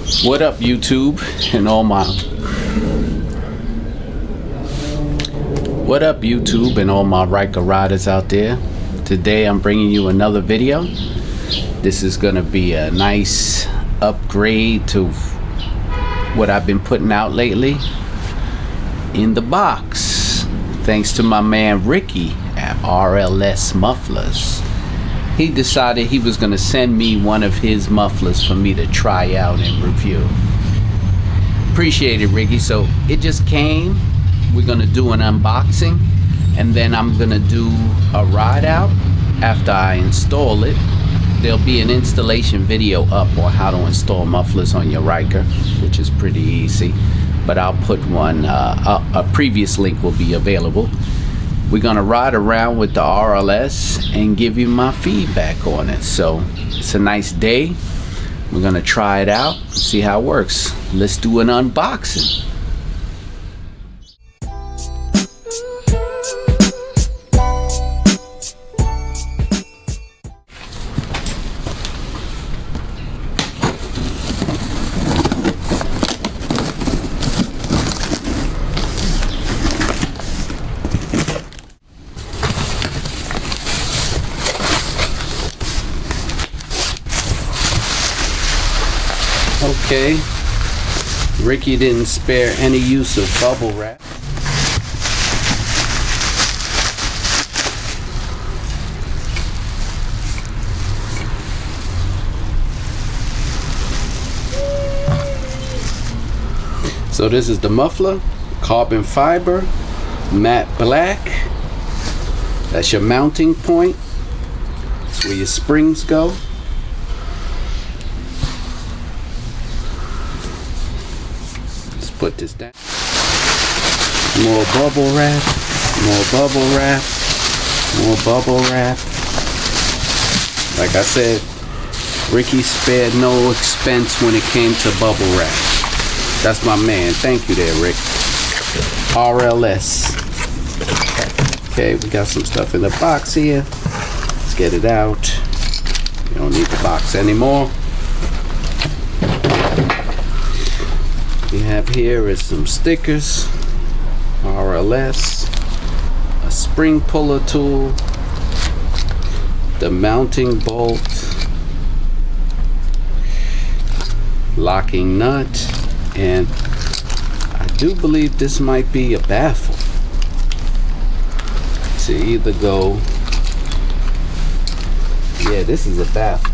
What up, YouTube and all my Ryker riders out there? Today I'm bringing you another video. This is gonna be a nice upgrade to what I've been putting out lately in the box, thanks to my man Ricky at RLS Mufflers. He decided he was going to send me one of his mufflers for me to try out and review. Appreciate it, Ricky. So it just came. We're going to do an unboxing, and then I'm going to do a ride out after I install it. There'll be an installation video up on how to install mufflers on your Ryker, which is pretty easy, but I'll put one, a previous link will be available. We're gonna ride around with the RLS and give you my feedback on it. So it's a nice day. We're gonna try it out, see how it works. Let's do an unboxing. Okay, Ricky didn't spare any use of bubble wrap. So this is the muffler, carbon fiber, matte black. That's your mounting point. That's where your springs go. Put this down. More bubble wrap, more bubble wrap, more bubble wrap. Like I said, Ricky spared no expense when it came to bubble wrap. That's my man. Thank you there, Rick. RLS. Okay, we got some stuff in the box here. Let's get it out. You don't need the box anymore. We have here is some stickers, RLS, a spring puller tool, the mounting bolt, locking nut, and I do believe this might be a baffle to either go, yeah, this is a baffle.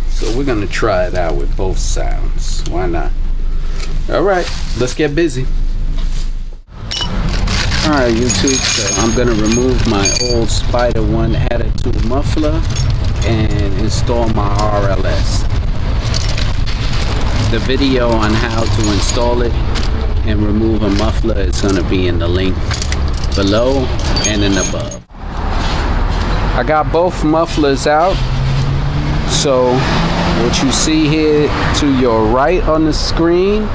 So we're gonna try it out with both sounds. Why not? Alright, let's get busy. Alright, YouTube, so I'm going to remove my old Spyder1 Attitude muffler and install my RLS. The video on how to install it and remove a muffler is going to be in the link below and in above. I got both mufflers out, so what you see here to your right on the screen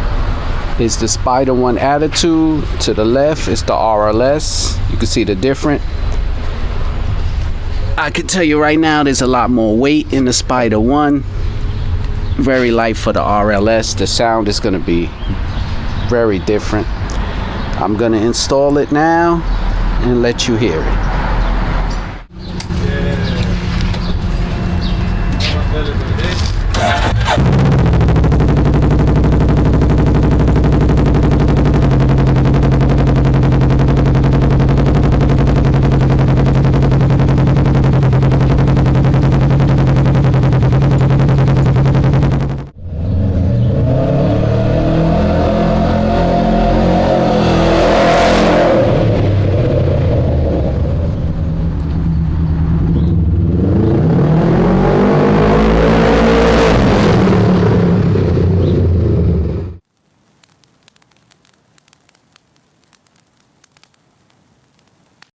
is the Spyder1 Attitude. To the left is the RLS. You can see the difference. I can tell you right now there's a lot more weight in the Spyder1. Very light for the RLS. The sound is going to be very different. I'm going to install it now and let you hear it. Yeah.